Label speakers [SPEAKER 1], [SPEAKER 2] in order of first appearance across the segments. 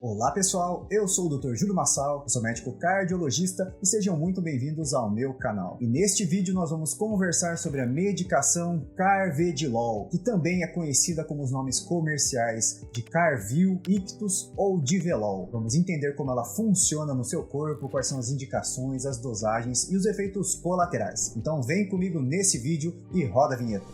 [SPEAKER 1] Olá pessoal, eu sou o Dr. Júlio Massal, eu sou médico cardiologista e sejam muito bem-vindos ao meu canal. E neste vídeo nós vamos conversar sobre a medicação Carvedilol, que também é conhecida como os nomes comerciais de Carvil, Ictus ou Divelol. Vamos entender como ela funciona no seu corpo, quais são as indicações, as dosagens e os efeitos colaterais. Então vem comigo nesse vídeo e roda a vinheta.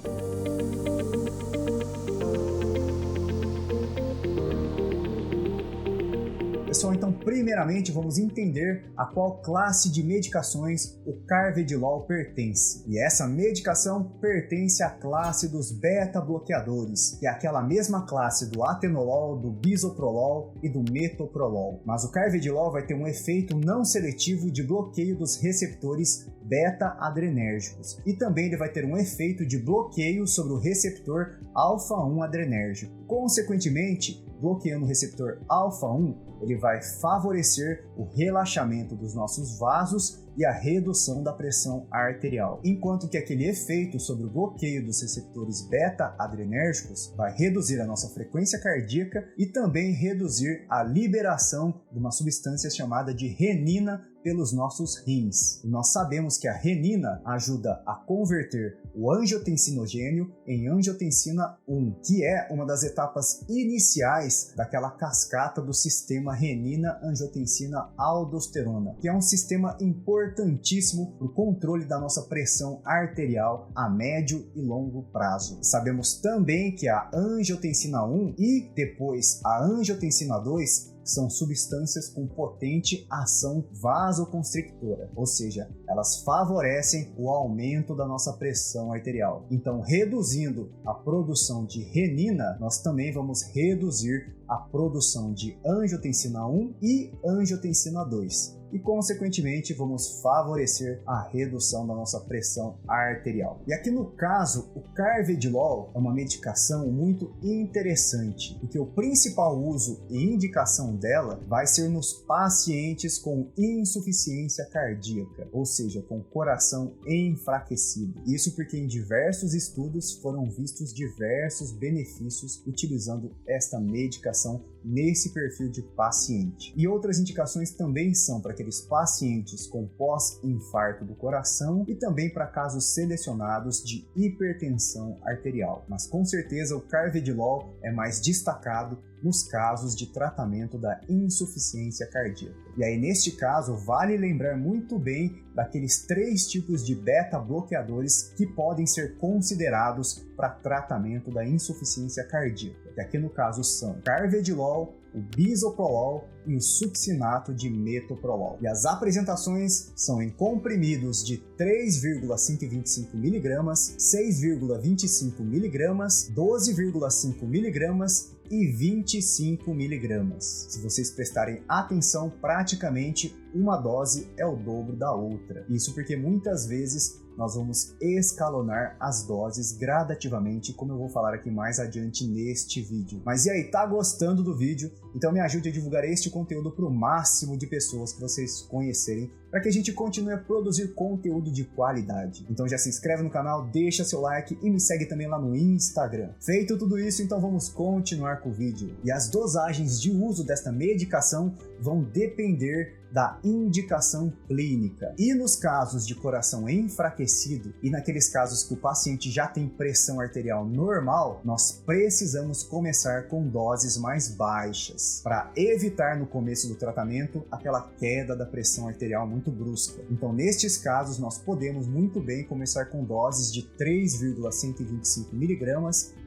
[SPEAKER 1] Pessoal, então primeiramente vamos entender a qual classe de medicações o Carvedilol pertence. E essa medicação pertence à classe dos beta-bloqueadores, que é aquela mesma classe do atenolol, do bisoprolol e do metoprolol. Mas o Carvedilol vai ter um efeito não seletivo de bloqueio dos receptores beta-adrenérgicos. E também ele vai ter um efeito de bloqueio sobre o receptor alfa-1 adrenérgico. Consequentemente, bloqueando o receptor alfa-1, ele vai favorecer o relaxamento dos nossos vasos e a redução da pressão arterial, enquanto que aquele efeito sobre o bloqueio dos receptores beta-adrenérgicos vai reduzir a nossa frequência cardíaca e também reduzir a liberação de uma substância chamada de renina pelos nossos rins. E nós sabemos que a renina ajuda a converter o angiotensinogênio em angiotensina 1, que é uma das etapas iniciais daquela cascata do sistema renina-angiotensina-aldosterona, que é um sistema importantíssimo para o controle da nossa pressão arterial a médio e longo prazo. Sabemos também que a angiotensina 1 e depois a angiotensina 2 são substâncias com potente ação vasoconstrictora, ou seja, elas favorecem o aumento da nossa pressão arterial. Então, reduzindo a produção de renina, nós também vamos reduzir a produção de angiotensina 1 e angiotensina 2. E, consequentemente, vamos favorecer a redução da nossa pressão arterial. E aqui no caso, o Carvedilol é uma medicação muito interessante, porque o principal uso e indicação dela vai ser nos pacientes com insuficiência cardíaca, ou seja, com coração enfraquecido. Isso porque em diversos estudos foram vistos diversos benefícios utilizando esta medicação nesse perfil de paciente. E outras indicações também são para aqueles pacientes com pós-infarto do coração e também para casos selecionados de hipertensão arterial. Mas com certeza o Carvedilol é mais destacado nos casos de tratamento da insuficiência cardíaca. E aí, neste caso, vale lembrar muito bem daqueles 3 tipos de beta-bloqueadores que podem ser considerados para tratamento da insuficiência cardíaca, que aqui no caso são Carvedilol, o bisoprolol e o succinato de metoprolol. E as apresentações são em comprimidos de 3,125 mg, 6,25 mg, 12,5 mg e 25 mg. Se vocês prestarem atenção, praticamente uma dose é o dobro da outra. Isso porque muitas vezes nós vamos escalonar as doses gradativamente, como eu vou falar aqui mais adiante neste vídeo. Mas e aí, tá gostando do vídeo? Então me ajude a divulgar este conteúdo para o máximo de pessoas que vocês conhecerem, para que a gente continue a produzir conteúdo de qualidade. Então já se inscreve no canal, deixa seu like e me segue também lá no Instagram. Feito tudo isso, então vamos continuar com o vídeo. E as dosagens de uso desta medicação vão depender da indicação clínica. E nos casos de coração enfraquecido e naqueles casos que o paciente já tem pressão arterial normal, nós precisamos começar com doses mais baixas, para evitar no começo do tratamento aquela queda da pressão arterial muito brusca. Então, nestes casos, nós podemos muito bem começar com doses de 3,125 mg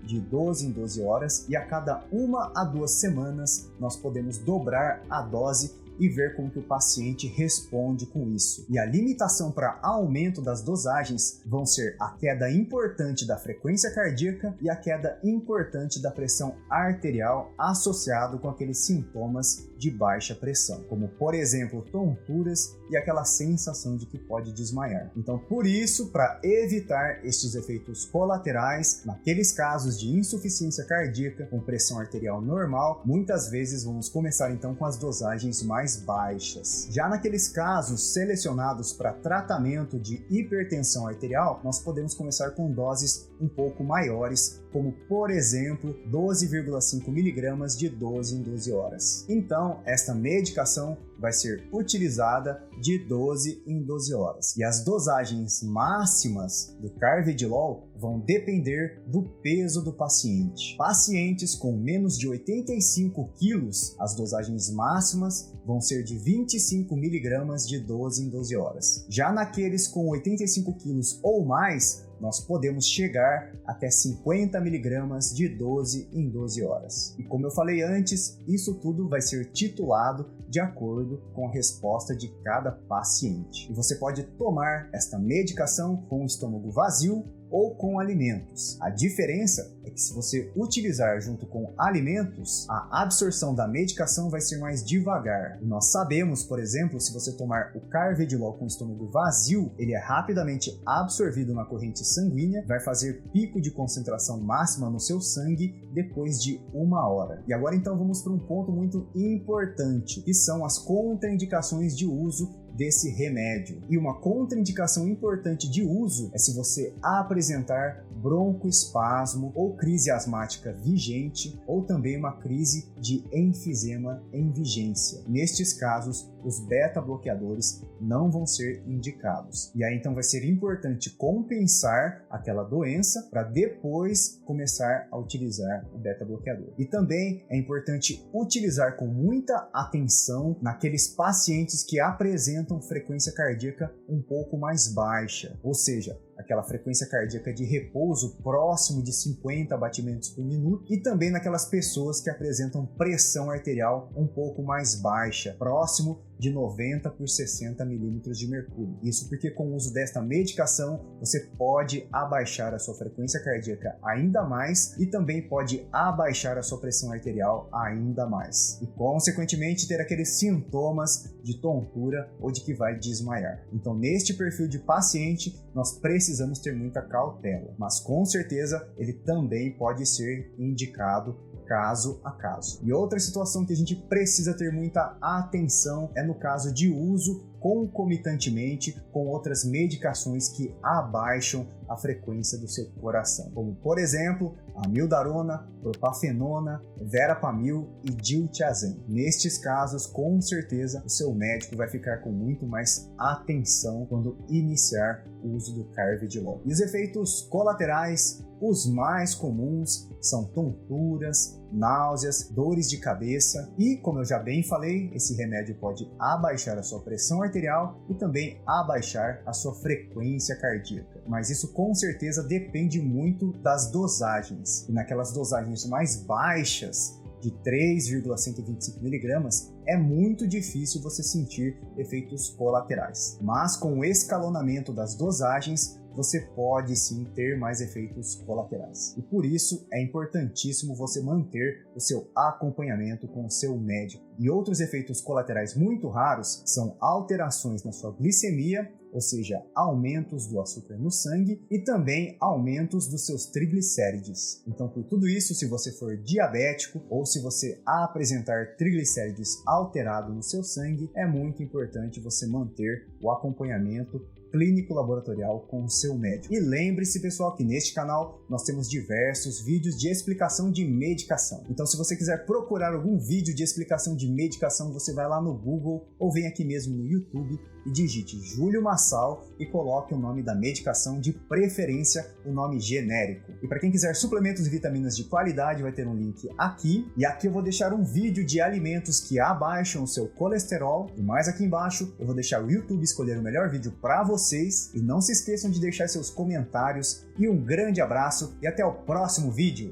[SPEAKER 1] de 12 em 12 horas e a cada 1 a 2 semanas nós podemos dobrar a dose e ver como que o paciente responde com isso. E a limitação para aumento das dosagens vão ser a queda importante da frequência cardíaca e a queda importante da pressão arterial associado com aqueles sintomas de baixa pressão, como por exemplo tonturas e aquela sensação de que pode desmaiar. Então, por isso, para evitar estes efeitos colaterais, naqueles casos de insuficiência cardíaca com pressão arterial normal, muitas vezes vamos começar então com as dosagens mais baixas. Já naqueles casos selecionados para tratamento de hipertensão arterial, nós podemos começar com doses um pouco maiores como por exemplo 12,5 mg de 12 em 12 horas. Então, esta medicação vai ser utilizada de 12 em 12 horas. E as dosagens máximas do Carvedilol vão depender do peso do paciente. Pacientes com menos de 85 quilos, as dosagens máximas vão ser de 25 mg de 12 em 12 horas. Já naqueles com 85 quilos ou mais, nós podemos chegar até 50 mg de 12 em 12 horas. E como eu falei antes, isso tudo vai ser titulado de acordo com a resposta de cada paciente. E você pode tomar esta medicação com o estômago vazio ou com alimentos. A diferença é que se você utilizar junto com alimentos, a absorção da medicação vai ser mais devagar. E nós sabemos, por exemplo, se você tomar o Carvedilol com o estômago vazio, ele é rapidamente absorvido na corrente sanguínea, vai fazer pico de concentração máxima no seu sangue depois de 1 hora. E agora então vamos para um ponto muito importante, que são as contraindicações de uso desse remédio. E uma contraindicação importante de uso é se você apresentar broncoespasmo ou crise asmática vigente ou também uma crise de enfisema em vigência. Nestes casos, os beta-bloqueadores não vão ser indicados. E aí então vai ser importante compensar aquela doença para depois começar a utilizar o beta-bloqueador. E também é importante utilizar com muita atenção naqueles pacientes que apresentam frequência cardíaca um pouco mais baixa, ou seja, aquela frequência cardíaca de repouso próximo de 50 batimentos por minuto, e também naquelas pessoas que apresentam pressão arterial um pouco mais baixa, próximo de 90 por 60 milímetros de mercúrio. Isso porque com o uso desta medicação você pode abaixar a sua frequência cardíaca ainda mais e também pode abaixar a sua pressão arterial ainda mais. E consequentemente ter aqueles sintomas de tontura ou de que vai desmaiar. Então neste perfil de paciente nós precisamos ter muita cautela, mas com certeza ele também pode ser indicado caso a caso. E outra situação que a gente precisa ter muita atenção é no caso de uso concomitantemente com outras medicações que abaixam a frequência do seu coração, como por exemplo amiodarona, propafenona, verapamil e diltiazem. Nestes casos, com certeza, o seu médico vai ficar com muito mais atenção quando iniciar o uso do Carvedilol. E os efeitos colaterais, os mais comuns, são tonturas, náuseas, dores de cabeça e, como eu já bem falei, esse remédio pode abaixar a sua pressão arterial e também abaixar a sua frequência cardíaca. Mas isso com certeza depende muito das dosagens. E naquelas dosagens mais baixas, de 3,125 mg, é muito difícil você sentir efeitos colaterais. Mas com o escalonamento das dosagens, você pode sim ter mais efeitos colaterais. E por isso é importantíssimo você manter o seu acompanhamento com o seu médico. E outros efeitos colaterais muito raros são alterações na sua glicemia, ou seja, aumentos do açúcar no sangue e também aumentos dos seus triglicérides. Então, por tudo isso, se você for diabético ou se você apresentar triglicérides alterados no seu sangue, é muito importante você manter o acompanhamento clínico laboratorial com o seu médico. E lembre-se, pessoal, que neste canal nós temos diversos vídeos de explicação de medicação. Então, se você quiser procurar algum vídeo de explicação de medicação, você vai lá no Google ou vem aqui mesmo no YouTube e digite Júlio Massal e coloque o nome da medicação, de preferência o nome genérico. E para quem quiser suplementos e vitaminas de qualidade, vai ter um link aqui. E aqui eu vou deixar um vídeo de alimentos que abaixam o seu colesterol. E mais aqui embaixo eu vou deixar o YouTube escolher o melhor vídeo para vocês. E não se esqueçam de deixar seus comentários. E um grande abraço e até o próximo vídeo!